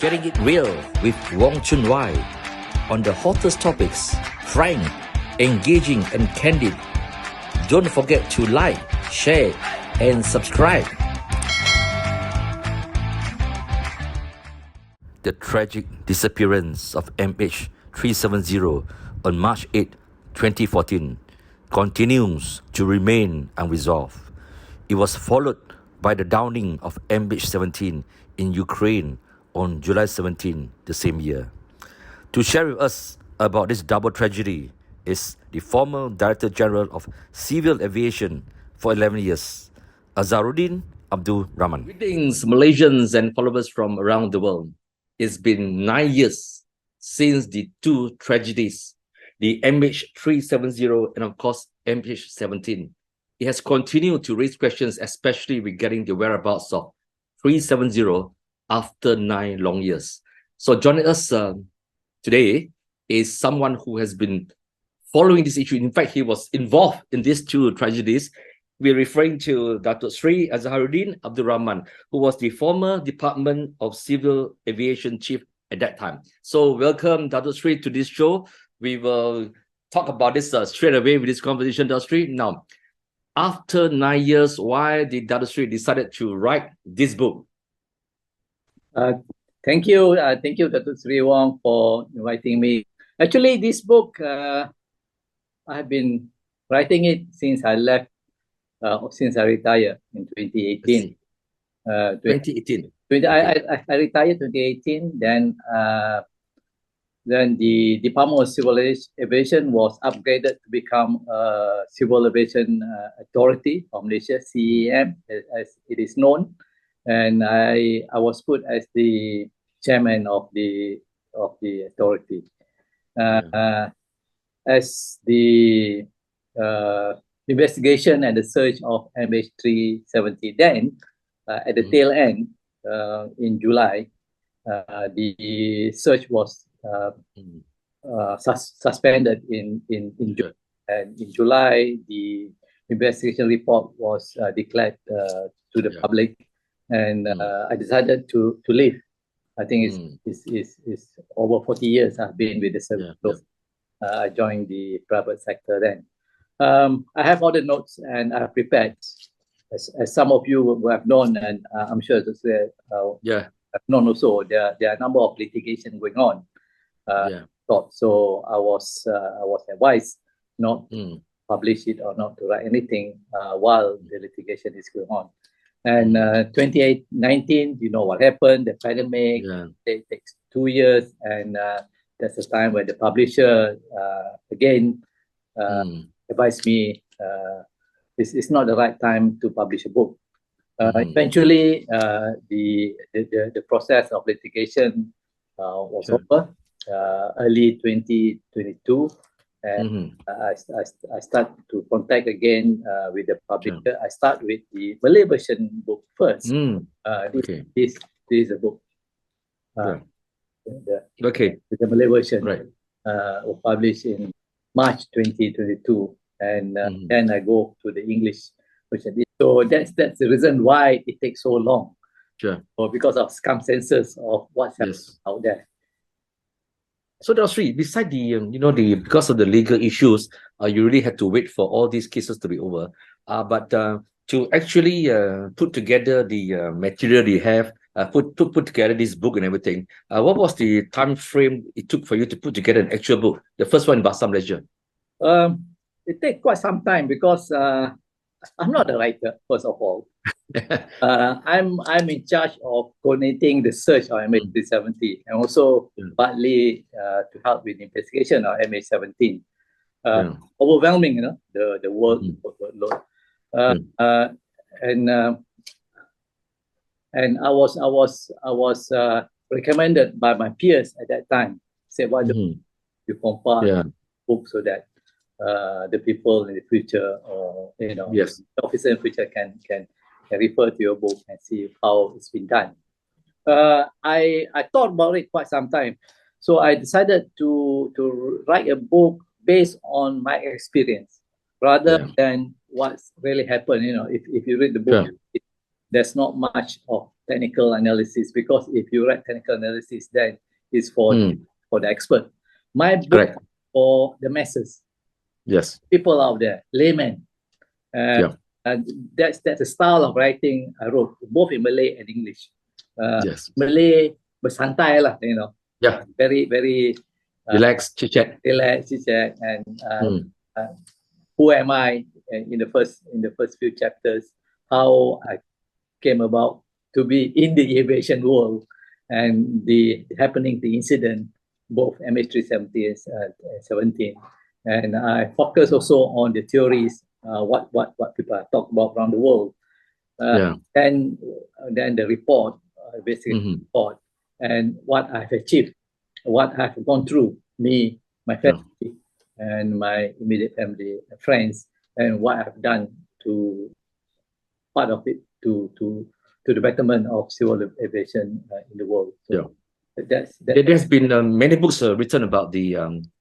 Getting it real with RealChunWai on the hottest topics, frank, engaging and candid. Don't forget to like, share and subscribe. The tragic disappearance of MH370 on March 8, 2014 continues to remain unresolved. It was followed by the downing of MH17 in Ukraine on July 17 the same year. To share with us about this double tragedy is the former Director General of Civil Aviation for 11 years, Azharuddin Abdul Rahman. Greetings, Malaysians and followers from around the world. It's been 9 years since the two tragedies, the MH370 and of course MH17. It has continued to raise questions, especially regarding the whereabouts of 370 after 9 long years. So joining us today is someone who has been following this issue. In fact, he was involved in these two tragedies. We're referring to Dr. Sri Azharuddin Abdul Rahman, who was the former Department of Civil Aviation Chief at that time. So welcome, Dr. Sri, to this show. We will talk about this straight away with this conversation, Dr. Sri. Now, after 9 years, why did Dr. Sri decided to write this book? Thank you, Dr. Sri Wong, for inviting me. Actually, this book, I've been writing it since I left, since I retired in 2018. 2018. I retired 2018. Then the Department of Civil Aviation was upgraded to become a Civil Aviation Authority of Malaysia, CAM, as it is known. And I was put as the chairman of the authority. As the investigation and the search of MH370, then at the tail end in July, the search was suspended in June. And in July, the investigation report was declared to the public. And I decided to leave. I think it's over 40 years I've been with the service. I joined the private sector then. I have all the notes and I've prepared, as some of you will have known, and I'm sure I've known also, there are a number of litigation going on. So I was advised not to publish it or not to write anything while the litigation is going on. And 2019, you know what happened, the pandemic, it takes 2 years, and that's the time when the publisher again advised me it's not the right time to publish a book. Eventually, the process of litigation was over early 2022. And I start to contact again with the publisher. I start with the Malay version book first. This is a book. The Malay version was published in March 2022, and then I go to the English version. So that's the reason why it takes so long. Or because of circumstances of what's happening out there. So, Dr. Sri, beside because of the legal issues, you really had to wait for all these cases to be over. But to actually put together the material you have, put together this book and everything, what was the time frame it took for you to put together an actual book? The first one in Bahasa Malaysia. It takes quite some time because I'm not a writer, first of all. I'm in charge of coordinating the search of MH370 and also partly to help with the investigation of MH17. Overwhelming, the workload. And I was recommended by my peers at that time. Said, why don't you compile book so that the people in the future, or the officer in the future can refer to your book and see how it's been done. I thought about it quite some time, so I decided to write a book based on my experience rather than what's really happened. If you read the book, there's not much of technical analysis, because if you write technical analysis, then it's for the expert. My book for the masses, people out there, laymen. And that's the style of writing I wrote, both in Malay and English. Malay bersantai lah, you know. Very, very relax, chit-chat. And who am I in the first few chapters, how I came about to be in the aviation world, and the incident, both MH370 and 17. And I focus also on the theories, what people talk about around the world. Then the report, basically report, and what I've achieved, what I've gone through, me, my family, and my immediate family, friends, and what I've done to part of it to the betterment of civil aviation in the world. So there's been many books written about the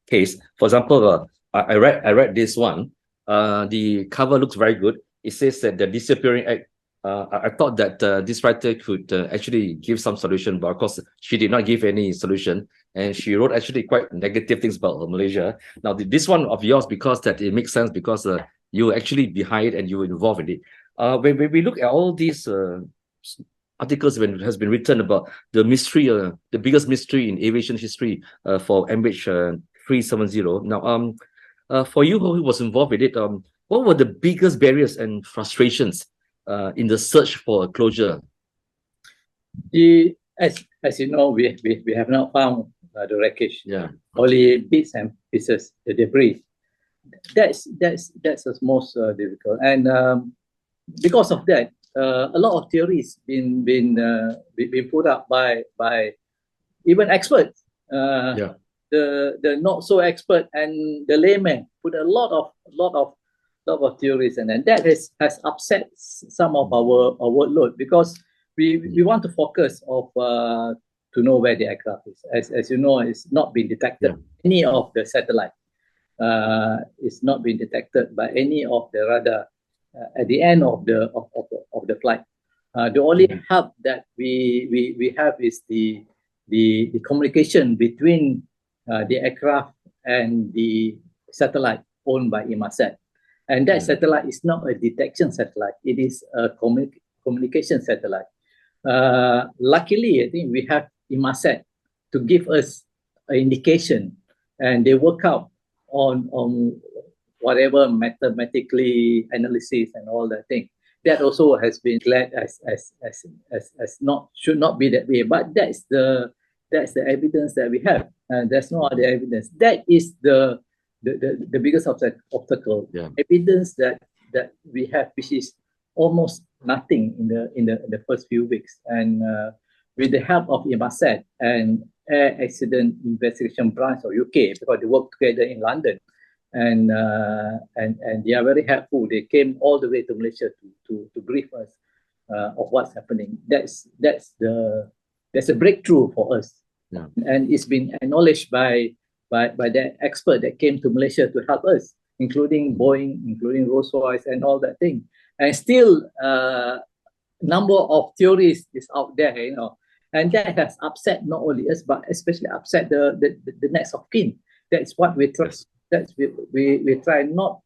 case. For example, I read this one. The cover looks very good. It says that the disappearing act. I thought that this writer could actually give some solution, but of course she did not give any solution, and she wrote actually quite negative things about Malaysia. Now this one of yours, because that it makes sense, because you actually behind and you were involved in it. When we look at all these articles when it has been written about the mystery, the biggest mystery in aviation history for MH370. Now, for you who was involved with it, what were the biggest barriers and frustrations in the search for a closure? As you know, we have not found the wreckage. Only bits and pieces, the debris. That's the most difficult, and because of that, a lot of theories been put up by even experts. The not so expert and the layman put a lot of theories, and then that has upset some of our workload, because we want to focus to know where the aircraft is. As you know, it's not been detected. Any of the satellite is not been detected by any of the radar at the end of the flight. The only help that we have is the communication between the aircraft and the satellite owned by Inmarsat. And that satellite is not a detection satellite. It is a communication satellite. Luckily, I think we have Inmarsat to give us an indication, and they work out on whatever mathematically analysis and all that thing. That also has been declared as should not be that way. But that's the evidence that we have. There's no other evidence. That is the biggest obstacle. Evidence that we have, which is almost nothing in the first few weeks. And with the help of Inmarsat and Air Accident Investigation Branch of UK, because they work together in London, and they are very helpful. They came all the way to Malaysia to brief us of what's happening. That's a breakthrough for us, and it's been acknowledged by that expert that came to Malaysia to help us, including Boeing, including Rolls-Royce, and all that thing. And still, number of theories is out there, you know, and that has upset not only us, but especially upset the next of kin. That's what we try. That's we try not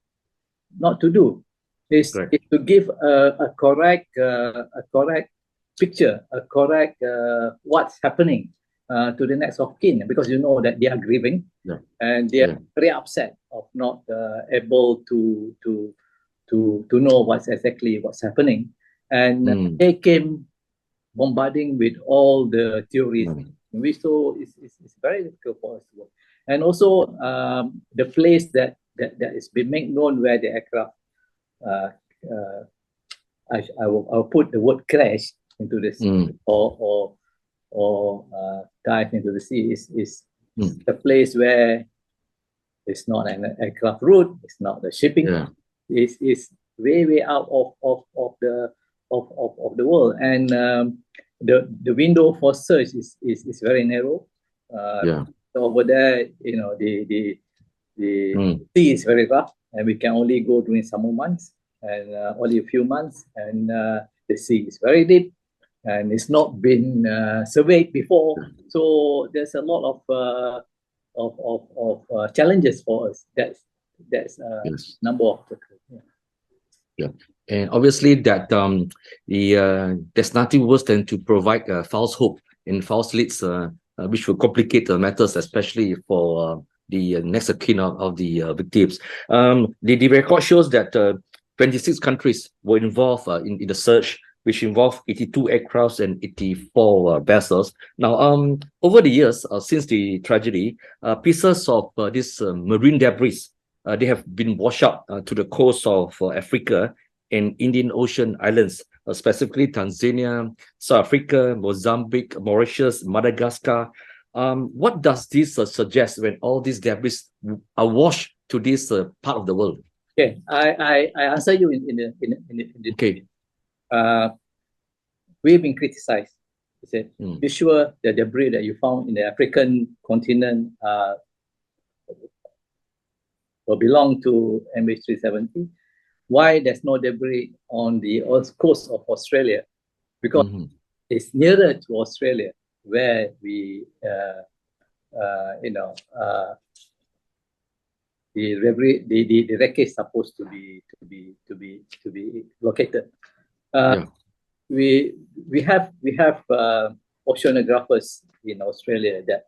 to do. Is to give a correct picture, a correct what's happening to the next of kin, because you know that they are grieving, and they are very upset of not able to know what's happening, and they came bombarding with all the theories. We saw it's very difficult for us to work, and also the place that is been made known where the aircraft. I will put the word crash into the sea, or dive into the sea is a place where it's not an aircraft route, it's not the shipping, it's way out of the world, and the window for search is very narrow. So over there, you know, the sea is very rough, and we can only go during summer months, and only a few months, and the sea is very deep and it's not been surveyed before. So there's a lot of challenges for us. That's Yes. number of the Yeah, and obviously that there's nothing worse than to provide false hope and false leads, which will complicate the matters, especially for the next of kin of the victims. The record shows that 26 countries were involved in the search, which involved 82 aircrafts and 84 vessels. Now, over the years, since the tragedy, pieces of this marine debris they have been washed up to the coast of Africa and Indian Ocean islands, specifically Tanzania, South Africa, Mozambique, Mauritius, Madagascar. What does this suggest when all these debris are washed to this part of the world? Okay, I answer you in the okay. We've been criticized. You said, be sure the debris that you found in the African continent will belong to MH370. Why there's no debris on the coast of Australia? Because it's nearer to Australia, where we, the wreckage is supposed to be located. We have oceanographers in Australia that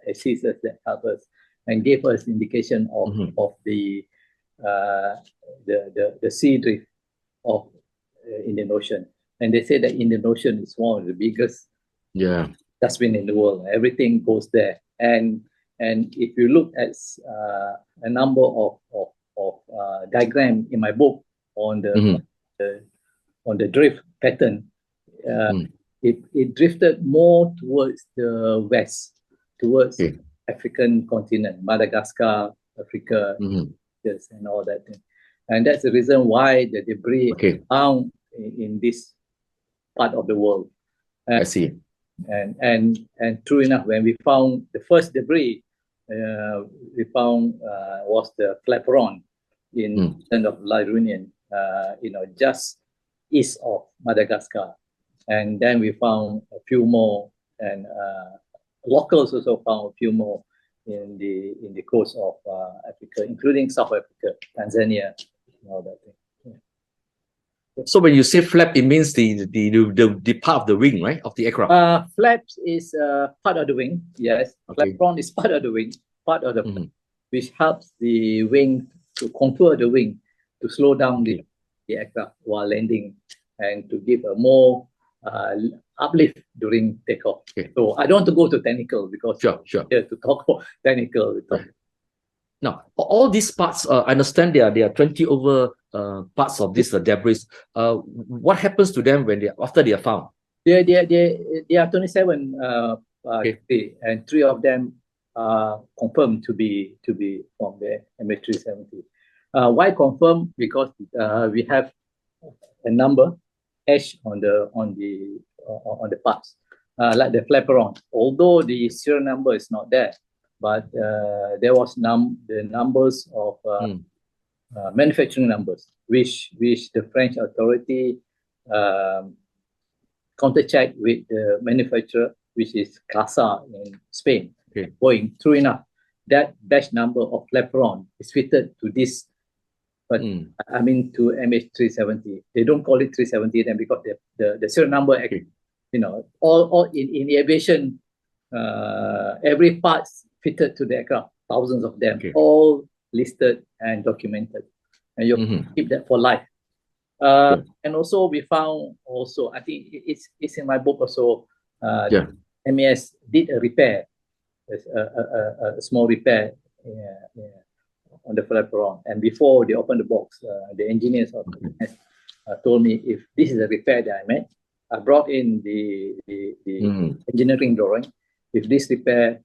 assist us, that help us, and gave us indication of the sea drift of Indian Ocean. And they say that Indian Ocean is one of the biggest dustbin in the world. Everything goes there. And if you look at a number of diagram in my book on the drift pattern, it drifted more towards the west, towards African continent, Madagascar, Africa, yes, and all that thing. And that's the reason why the debris found in this part of the world. I see. And true enough, when we found the first debris, we found was the flaperon in of La Réunion, just east of Madagascar. And then we found a few more, and locals also found a few more in the coast of Africa, including South Africa, Tanzania, and all that thing. So when you say flap, it means the part of the wing, right, of the aircraft? Flaps is part of the wing, yes. Flaperon is part of the wing, which helps the wing to contour the wing, to slow down the aircraft while landing, and to give a more uplift during takeoff. So I don't want to go to technical because here to talk about technical. Now, all these parts, I understand there are 20 over parts of this debris. What happens to them when after they are found? There are 27, and 3 of them are confirmed to be from the MH370. Why confirmed? Because we have a number H on the parts, like the flaperon. Although the serial number is not there, but there was the numbers of manufacturing numbers, which the French authority counter-checked with the manufacturer, which is CASA in Spain. Going true enough, that batch number of flaperon is fitted to this, but I mean to MH370. They don't call it 370 then because the serial number, all in aviation, every part's fitted to the aircraft, thousands of them, all listed and documented, and you keep that for life. And also we found I think it's in my book also, MES did a repair, a small repair on the flaperon, and before they opened the box, the engineers of MES told me, if this is a repair that I made, I brought in the engineering drawing. If this repair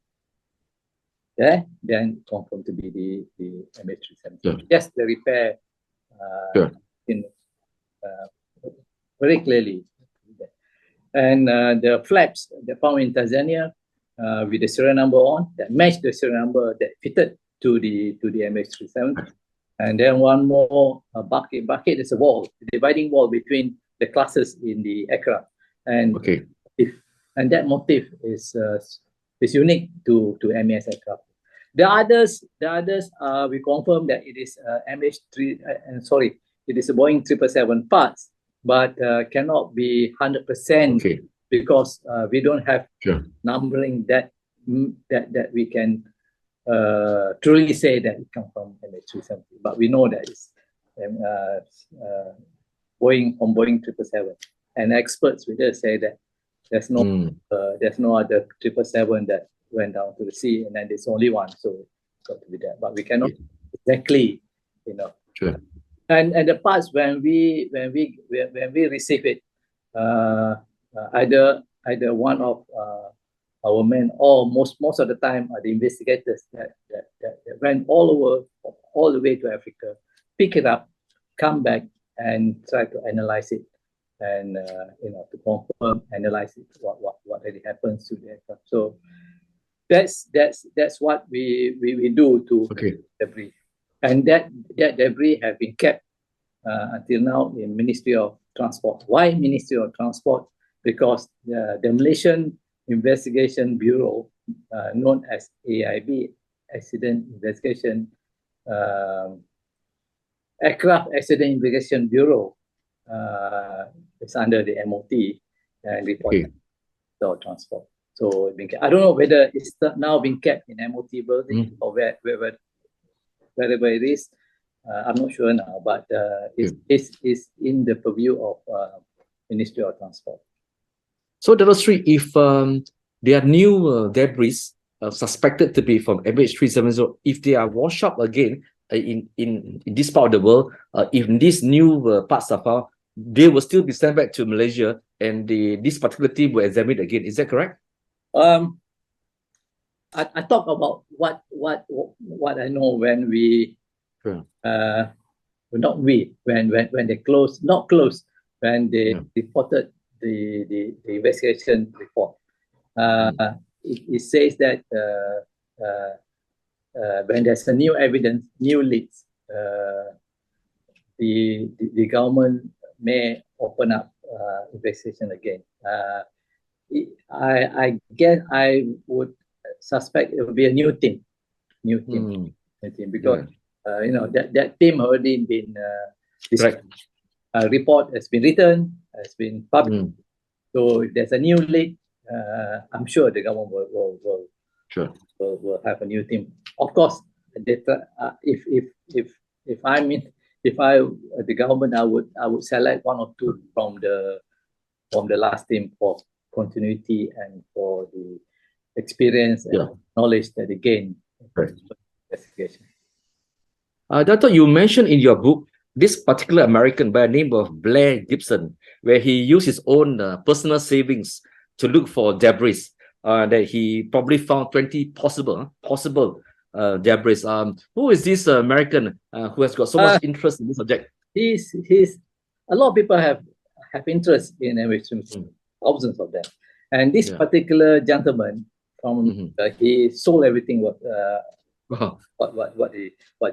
then confirmed to be the MH370. Yes, the repair very clearly. And the flaps they found in Tanzania with the serial number on, that matched the serial number that fitted to the MH370. And then one more bucket is a wall, a dividing wall between the classes in the aircraft, and Okay. that motif is unique to MAS aircraft. The others, we confirm that it is MH3. Sorry, it is a Boeing 777 parts, but cannot be 100% Okay. because we don't have Sure. numbering that we can truly say that it comes from MH370. But we know that it's Boeing 777, and experts will just say that there's no other 777 that went down to the sea, and then there's only one, so it's got to be that. But we cannot exactly, Sure. And the parts when we receive it, either one of our men, or most of the time are the investigators that went all the way to Africa, pick it up, come back and try to analyze it, and to confirm, analyze it, what really happens to the aircraft. So that's what we do to debris, and that debris have been kept until now in Ministry of Transport. Why Ministry of Transport? Because the Malaysian Investigation Bureau, known as AIB, Accident Investigation, Aircraft Accident Investigation Bureau, is under the MOT and reported to transport. So I don't know whether it's now being kept in MOT building or wherever it is. I'm not sure now, but it's in the purview of Ministry of Transport. So, Dr. Sri, if there are new debris suspected to be from MH370, if they are washed up again in this part of the world, if these new parts are found, they will still be sent back to Malaysia, and this particular team will examine it again. Is that correct? I talk about what I know when we when they closed, not closed, when they reported the investigation report. It says that when there's a new evidence, new leads, the government may open up investigation again. I guess I would suspect it will be a new team, because that team already been report has been written, has been published. So if there's a new lead, I'm sure the government will have a new team. Of course, if I the government, I would select one or two from the last team for continuity and for the experience and knowledge that they gain. Investigation. Doctor, you mentioned in your book this particular American by the name of Blair Gibson, where he used his own personal savings to look for debris. That he probably found 20 possible debris. Who is this American who has got so much interest in this subject? He's a lot of people have interest in aviation, thousands of them. And this particular gentleman, from he sold everything what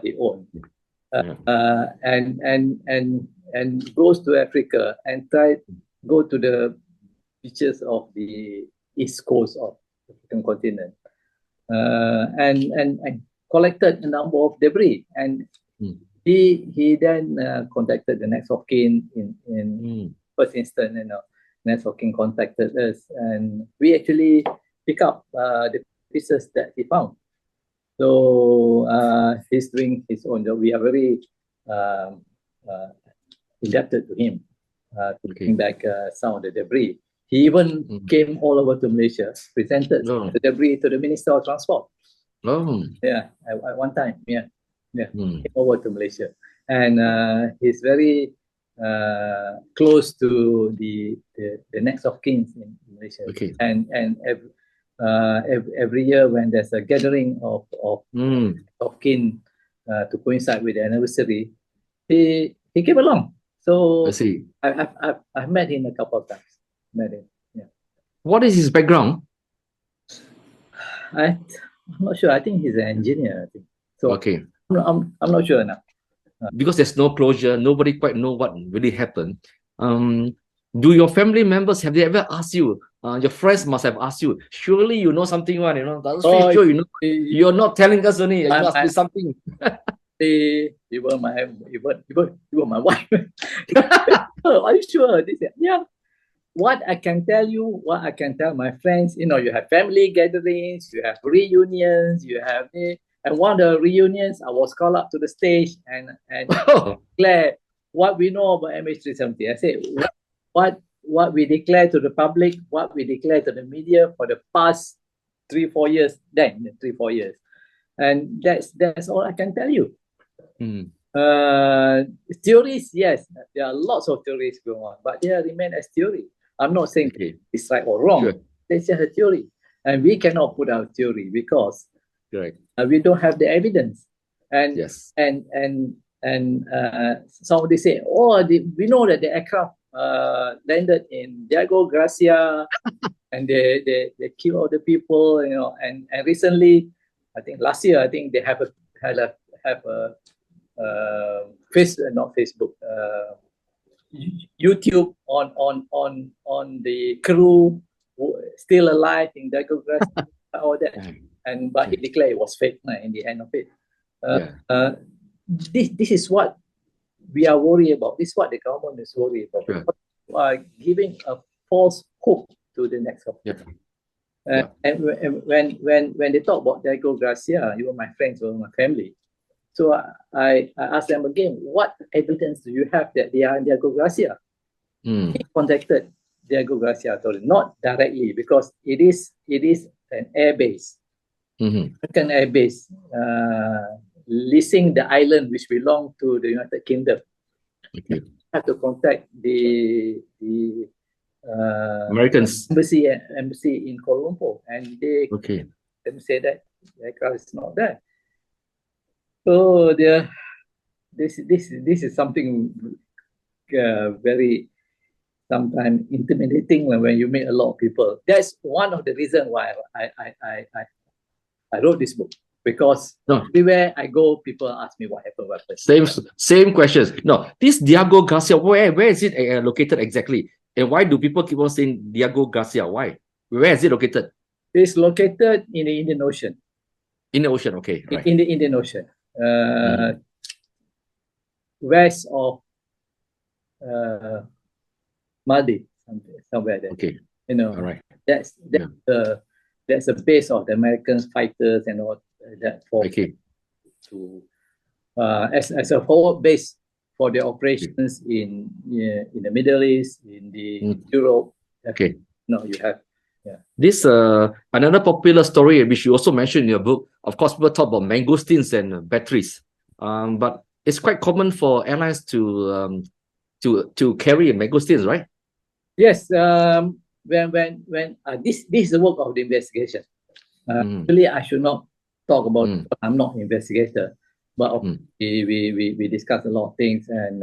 he owned, and goes to Africa and go to the beaches of the east coast of the African continent, and collected a number of debris. And he then contacted the next of kin in first instance. Next of kin contacted us, and we actually pick up the pieces that he found. So he's doing his own job. We are very indebted to him to bring back some of the debris. He even came all over to Malaysia, presented the debris to the Minister of Transport. At one time, came over to Malaysia, and he's very close to the next of kin in Malaysia. And every year when there's a gathering of kin to coincide with the anniversary, he came along. So I see. I've met him a couple of times. What is his background? I'm not sure. I think he's an engineer. I think so. I'm not sure now. Because there's no closure, nobody quite know what really happened. Do your family members, have they ever asked you? Your friends must have asked you. Surely you know something, one, Oh, sure, you're not telling us only. You must be my, something. you were my wife. Oh, are you sure? They said, yeah. What I can tell you, what I can tell my friends, you have family gatherings, you have reunions, and one of the reunions, I was called up to the stage and declare what we know about MH370. I said, what we declare to the public, what we declare to the media for the past 3-4 years, then 3-4 years. And that's all I can tell you. Theories, yes, there are lots of theories going on, but they remain as theory. I'm not saying it's right or wrong. Sure. It's just a theory, and we cannot put out theory because we don't have the evidence. And somebody say, we know that the aircraft landed in Diego Garcia, and they kill all the people, and recently, I think last year, I think they have a not Facebook, YouTube on the crew still alive in Diego Garcia, all that, but he declared it was fake in the end of it. This is what we are worried about. This is what the government is worried about. Giving a false hope to the next couple. And when they talk about Diego Garcia, you were my friends, you were my family. So I asked them again, what evidence do you have that they are in Diego Garcia? He contacted Diego Garcia authority, not directly, because it is an air base, American air base, leasing the island which belong to the United Kingdom. You have to contact the Americans embassy in Kuala Lumpur, and they say that the aircraft is not there. So this is something very sometimes intimidating when you meet a lot of people. That's one of the reasons why I wrote this book, because everywhere I go, people ask me what happened. Same questions. No, this Diego Garcia, where is it located exactly? And why do people keep on saying Diego Garcia? Why? Where is it located? It's located in the Indian Ocean. In the ocean, okay. Right. In the Indian Ocean. West of Maldives, somewhere there. Okay. All right. That's a base of the American fighters and all that as a forward base for the operations in the Middle East, in the Europe. Okay. No, you have. This another popular story which you also mentioned in your book. Of course, people talk about mangosteens and batteries, but it's quite common for airlines to carry mangosteens, right? Yes. When this is the work of the investigation. Really, I should not talk about. I'm not an investigator, but we discussed a lot of things, and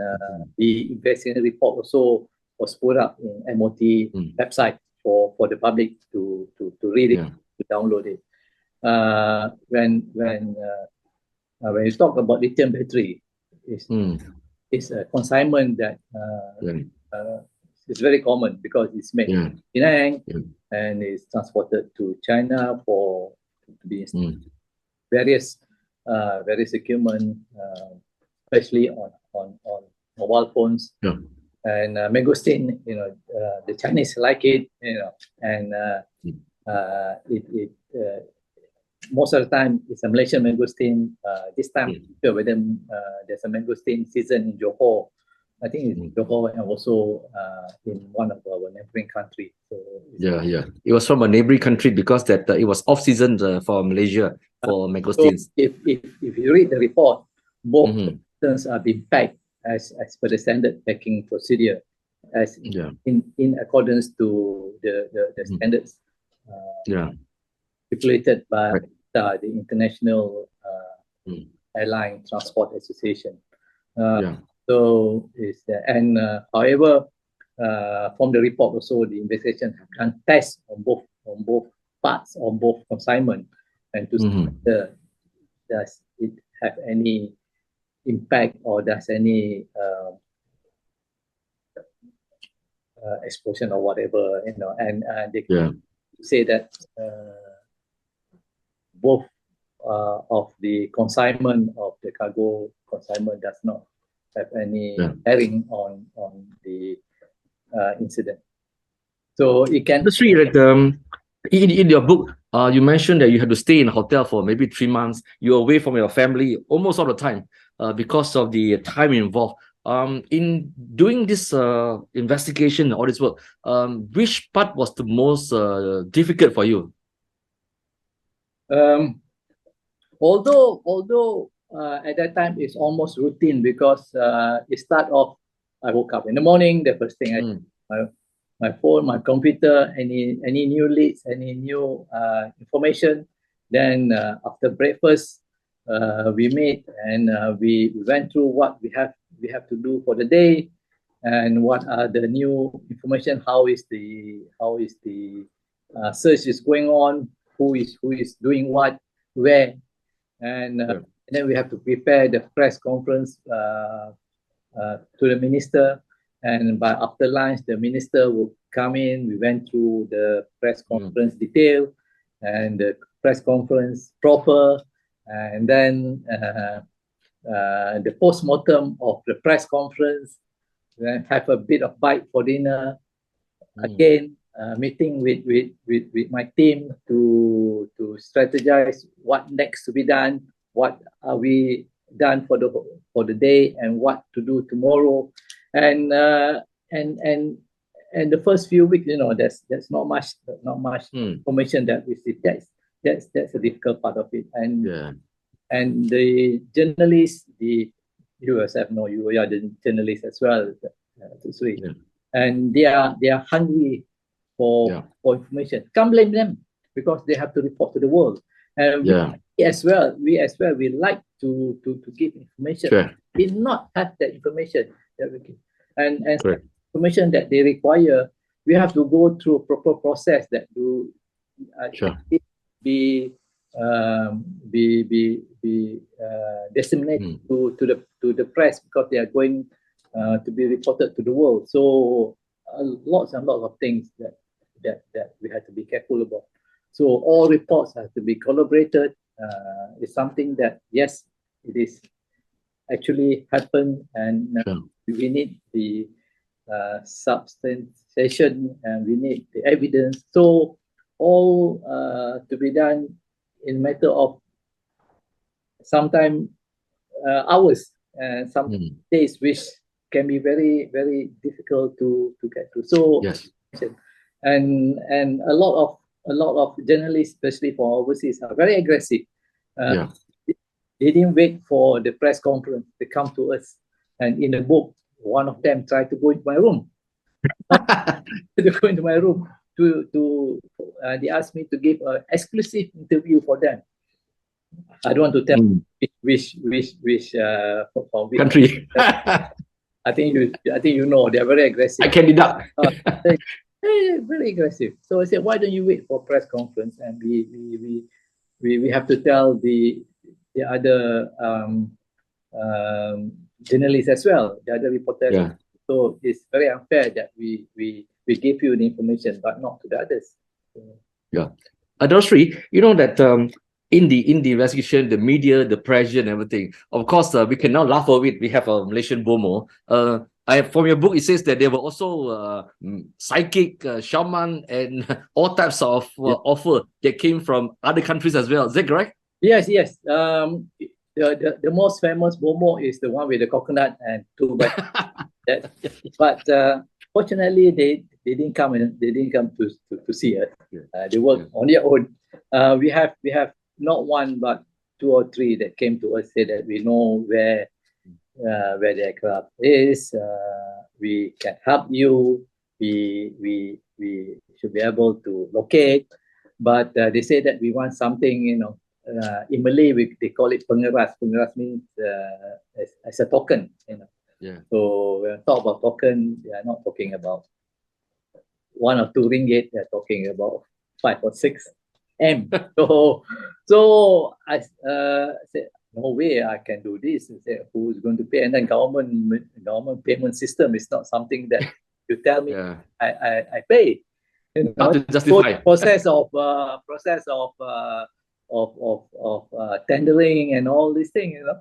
the investigation report also was put up in MOT website for the public to read it, to download it. When you talk about lithium battery, it's a consignment that is very common because it's made in Penang and is transported to China to be various equipment, especially on mobile phones. And mangosteen, the Chinese like it, and it most of the time it's a Malaysian mangosteen. This time, whether there's a mangosteen season in Johor. I think it's Johor and also in one of our neighboring countries. So it was from a neighboring country because that it was off season for Malaysia for mangosteens. So if you read the report, both systems are being packed as per the standard packing procedure, as in accordance to the standards stipulated by the International Airline Transport Association. So however, from the report also, the investigation have done tests on both parts, on both consignment, and to see does it have any impact or does any explosion or whatever, and they say that both of the consignment of the cargo consignment does not have any bearing on the incident. So it can. That's really that in your book, you mentioned that you had to stay in a hotel for maybe 3 months. You're away from your family almost all the time because of the time involved. In doing this investigation, all this work, which part was the most difficult for you? Although at that time it's almost routine, because it start off, I woke up in the morning, the first thing my phone, my computer, any new leads, any new information. Then after breakfast, we meet and we went through what we have to do for the day, and what are the new information, how is the search is going on, who is doing what, where, and then we have to prepare the press conference to the minister. And by after lunch, the minister will come in. We went through the press conference detail and the press conference proper, and then the post-mortem of the press conference. Then have a bit of bite for dinner. Again, meeting with my team to strategize what next to be done, what are we done for the day, and what to do tomorrow. And the first few weeks, there's not much information that we see. That's a difficult part of it. And the journalists, you yourself know, you are the journalists as well, and they are hungry for information. Can't blame them, because they have to report to the world. And we as well, we like to give information. We not have that information that we give. And information that they require, we have to go through a proper process that will be disseminated to the press, because they are going to be reported to the world. So lots and lots of things that we have to be careful about. So all reports have to be collaborated. It's something that, yes, it is actually happened, and we need the substantiation, and we need the evidence. So all to be done in a matter of sometimes hours and some days, which can be very, very difficult to get to. So and a lot of journalists, especially for overseas, are very aggressive. They didn't wait for the press conference. They come to us, and in the book, one of them tried to go into my room. They asked me to give an exclusive interview for them. I don't want to tell which country. I think you know, they're very aggressive. I can deduct. Very aggressive. So I said, why don't you wait for press conference, and we have to tell the other journalists as well, the other reporters. So it's very unfair that we give you the information, but not to the others. Adosri, you know that in the investigation, the media, the pressure and everything, of course, we can now laugh over it. We have a Malaysian BOMO. From your book, it says that there were also psychic, shaman, and all types of offer that came from other countries as well. Is that correct? Yes. The most famous BOMO is the one with the coconut and two. But fortunately, they didn't come to see us. They work on their own. We have not one but 2 or 3 that came to us, say that we know where the aircraft is. We can help you. We should be able to locate. But they say that we want something, in Malay they call it pengeras. Pengeras means as a token, So when we talk about token, they are not talking about 1 or 2 ringgit. They are talking about 5 or 6 M. So I said, no way I can do this. I said, who's going to pay? And then government payment system is not something that You tell me, Yeah. I pay. You know, Not to justify. process of tendering and all these things. You know,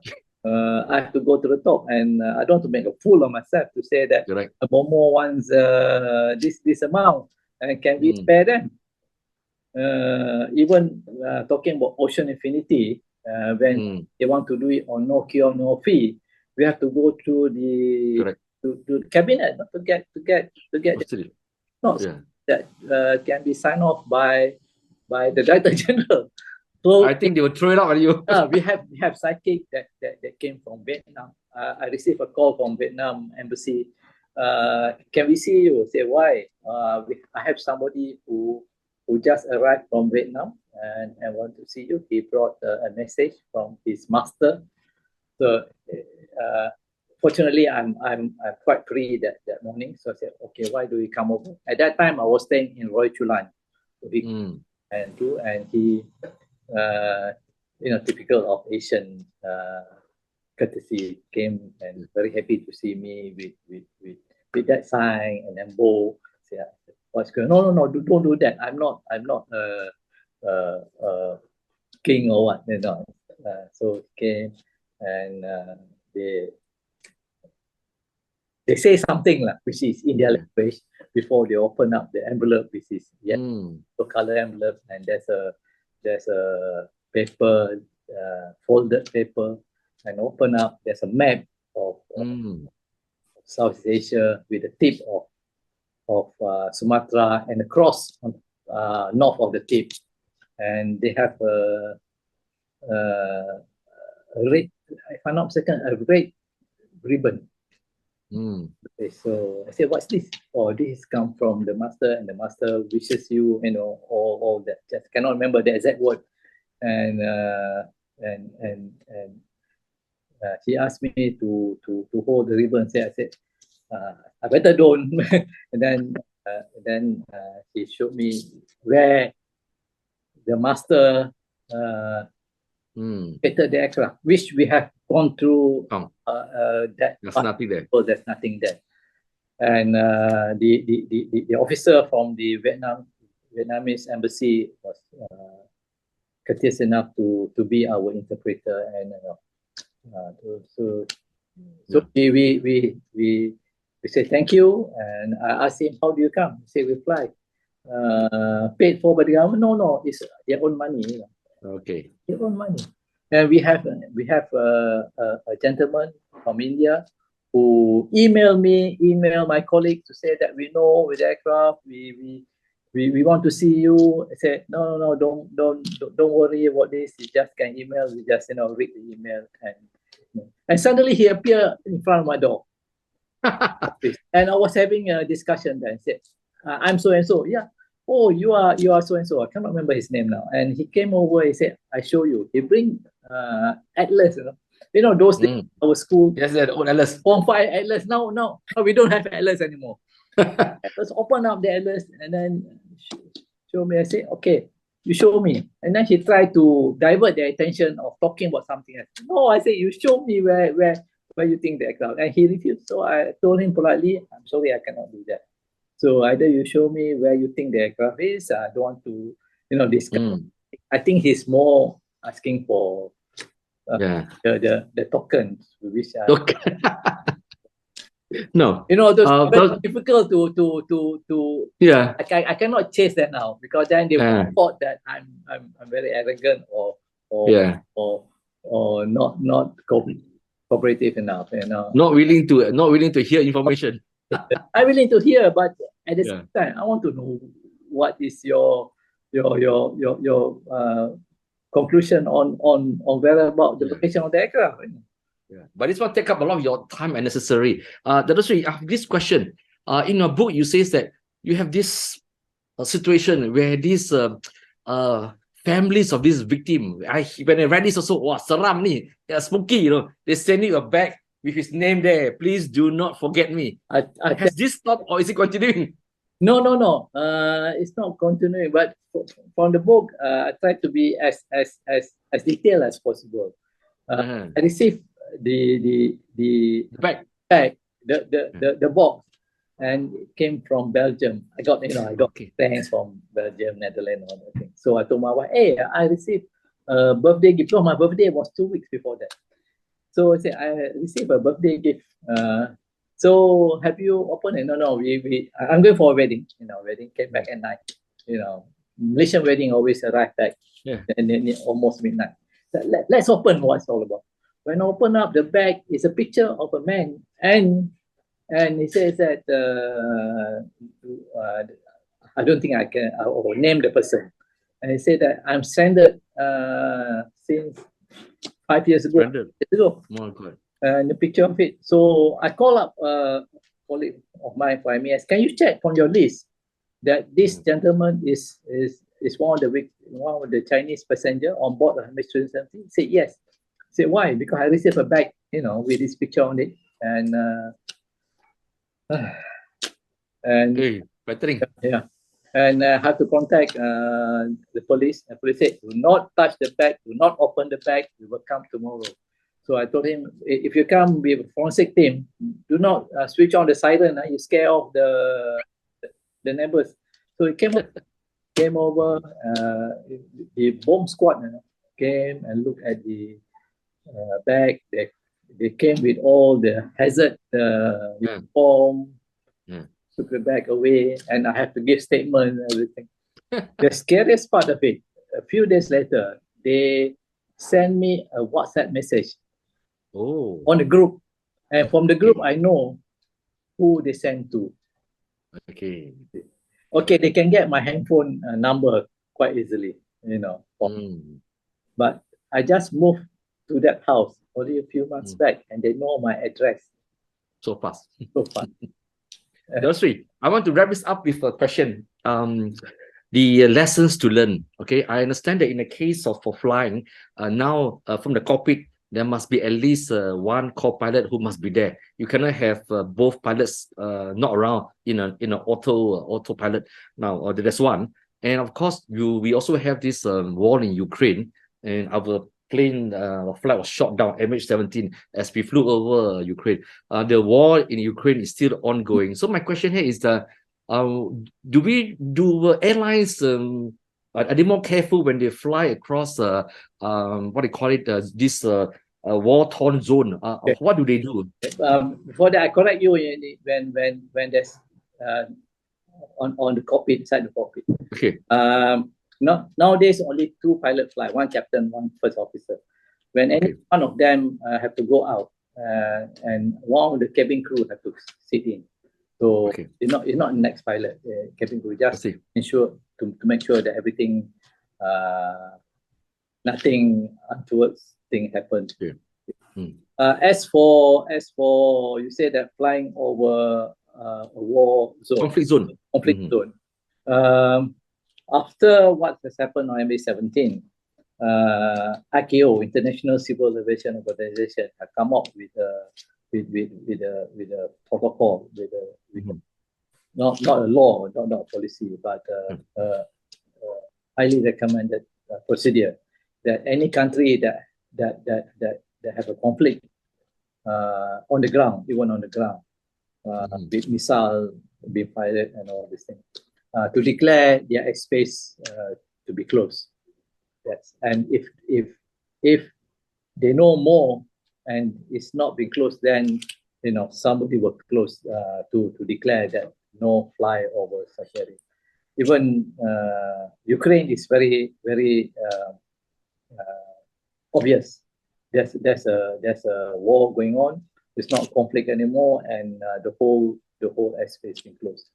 I have to go to the top, and I don't want to make a fool of myself to say that Correct. Momo wants this amount, and can we spare them? Even talking about Ocean Infinity, when they want to do it on no cure, no fee, we have to go through the to the cabinet to get not that can be signed off by the Director General. So I think they will throw it out at you. we have psychic that came from Vietnam. I received a call from Vietnam embassy. Can we see you? Say why? I have somebody who just arrived from Vietnam and want to see you. He brought a message from his master. So fortunately, I'm quite free that morning. So I said, okay, why do we come over? At that time, I was staying in RealChunWai, and he, typical of Asian courtesy, came and very happy to see me with that sign and then bow. Say, what's going on? No, don't do that. I'm not king or what, you know. So he came and they say something which is in their language before they open up the envelope, which is yellow color envelope, and there's a paper, folded paper, and open up. There's a map of Southeast Asia with the tip of Sumatra and a cross on north of the tip, and they have a red, if I'm not mistaken, a red ribbon. Okay, so I said, what's this? Oh, this comes from the master, and the master wishes you, all that. Just cannot remember the exact word. And she asked me to hold the ribbon. I said, I better don't. And then she showed me where the master catered the aircraft, which we have gone through. There's nothing there. So there's nothing there. And the officer from the Vietnamese embassy was courteous enough to be our interpreter, and we say thank you, and I asked him, how do you come? He said, we fly. Paid for by the government? No, it's their own money. Okay. Their own money. And we have a gentleman from India who emailed my colleague to say that we know with aircraft, we want to see you. I said, no, don't worry about this. You just can email. You just read the email, and suddenly he appeared in front of my door. And I was having a discussion then. Said, I'm so and so. Yeah. Oh, you are so and so. I cannot remember his name now. And he came over. He said, I show you. He bring atlas. Those days our school. Yes, that old atlas. Form 5 atlas. No, we don't have atlas anymore. Let's open up the atlas and then show me. I say, okay, you show me. And then he tried to divert their attention of talking about something else. No, I say, you show me where you think the aircraft. And he refused. So I told him politely, I'm sorry, I cannot do that. So either you show me where you think the aircraft is. I don't want to, discuss. I think he's more asking for the tokens, which no. Those very difficult to I cannot chase that now, because then they will thought that I'm very arrogant or not cooperative enough. Not willing to hear information. I'm willing to hear, but at the same time, I want to know what is your conclusion on whether about the location of the aircraft. But this one take up a lot of your time and necessary. Dr. Sri, I have this question. In your book, you says that you have this situation where these families of this victim, when I read this also, seram ni, spooky, they send you a bag with his name there. Please do not forget me. Has this stopped, or is it continuing? No. It's not continuing. But from the book, I try to be as detailed as possible. I received the bag, the box, and it came from Belgium. I got thanks from Belgium, Netherlands, all that thing. So I told my wife, hey, I received a birthday gift. Because my birthday was 2 weeks before that. So I said, I received a birthday gift. So have you opened it? No, I'm going for a wedding. Wedding came back at night. Malaysian wedding always arrive back. Yeah. And then almost midnight. Let's open what it's all about. When I open up the bag, it's a picture of a man, and he says that I don't think I can name the person. And he said that I'm stranded since 5 years ago. Oh my God. And the picture of it. So I call up a colleague of mine for MES. Can you check from your list that this gentleman is one of the Chinese passenger on board the MH370? He said yes. I said why? Because I received a bag, with this picture on it, and yeah, and I have to contact the police. The police said, "Do not touch the bag. Do not open the bag. We will come tomorrow." So I told him, if you come with a forensic team, do not switch on the siren. You scare off the neighbors. So he came over. The bomb squad came and looked at the bag. They came with all the hazard uniform. Took the bag away, and I have to give statement and everything. The scariest part of it, a few days later, they sent me a WhatsApp message on the group, and from the group I know who they sent to. Okay, they can get my handphone number quite easily, But I just moved to that house only a few months back, and they know my address. So fast. So fast. Dosri, I want to wrap this up with a question. The lessons to learn. Okay, I understand that in the case of for flying, now from the cockpit, there must be at least one co-pilot who must be there. You cannot have both pilots not around in an autopilot now, or there's one. And of course, we also have this war in Ukraine, and our plane flight was shot down, MH370, as we flew over Ukraine. The war in Ukraine is still ongoing. So my question here is that do airlines are they more careful when they fly across what they call it, this war-torn zone? What do they do? Before that, I correct you when there's on the cockpit, inside the cockpit. Okay. Nowadays only 2 pilots fly, 1 captain, 1 first officer. When any one of them have to go out, and one of the cabin crew have to sit in. So it's not the next pilot, cabin crew, just ensure to make sure that everything, nothing untoward thing happened. As for you say that flying over a war zone, conflict zone. After what has happened on MH17, ICAO, International Civil Aviation Organization, have come up with a protocol, not a law, not a policy, but highly recommended procedure that any country that have a conflict on the ground, even on the ground, with missile being fired and all these things, to declare their airspace to be closed. Yes, and if they know more and it's not being closed, then somebody will close to declare that no fly over such area. Even Ukraine is very obvious. There's a war going on. It's not conflict anymore, and the whole airspace being closed.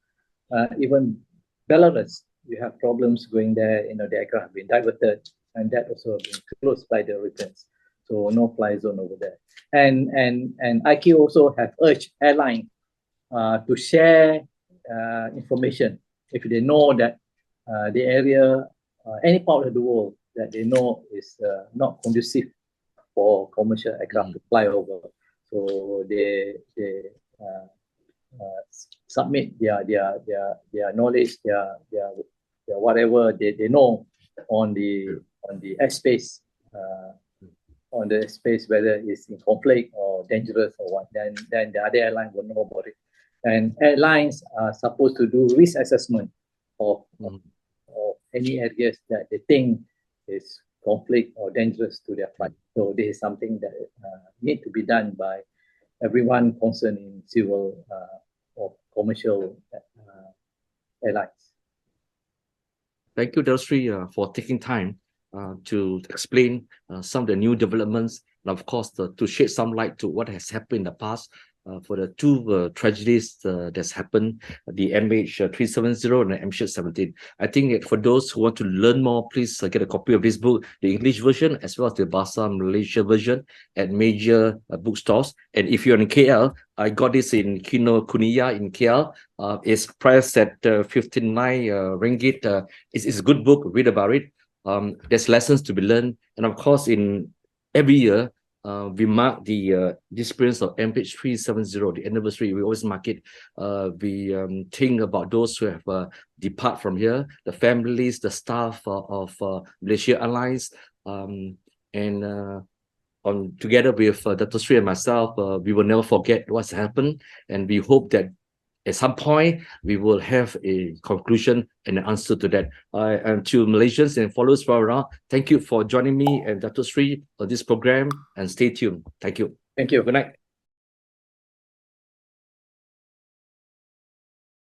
Even Belarus, we have problems going there. The aircraft have been diverted, and that also been closed by the Russians. So no fly zone over there. And IQ also have urged airlines to share information if they know that the area, any part of the world that they know is not conducive for commercial aircraft to fly over. So they submit their knowledge, their whatever they know on the airspace, on the space, whether it's in conflict or dangerous or what. Then the other airline will know about it. And airlines are supposed to do risk assessment of any areas that they think is conflict or dangerous to their flight. So this is something that need to be done by everyone concerned in civil or commercial airlines. Thank you, Delstri, for taking time to explain some of the new developments, and of course, to shed some light to what has happened in the past for the two tragedies that's happened, the MH370 and the MH17. I think that for those who want to learn more, please get a copy of this book, the English version as well as the Bahasa Malaysia version at major bookstores. And if you're in KL, I got this in Kinokuniya in KL. It's priced at 59 ringgit. It's a good book. Read about it. There's lessons to be learned, and of course, in every year we mark the disappearance of MH370, the anniversary. We always mark it. We think about those who have depart from here, the families, the staff of Malaysian Airlines, and together with Dr. Sri and myself, we will never forget what's happened, and we hope that at some point we will have a conclusion and an answer to that. And to Malaysians and followers from around, thank you for joining me and Dr. Sri on this program, and stay tuned. Thank you. Thank you. Good night.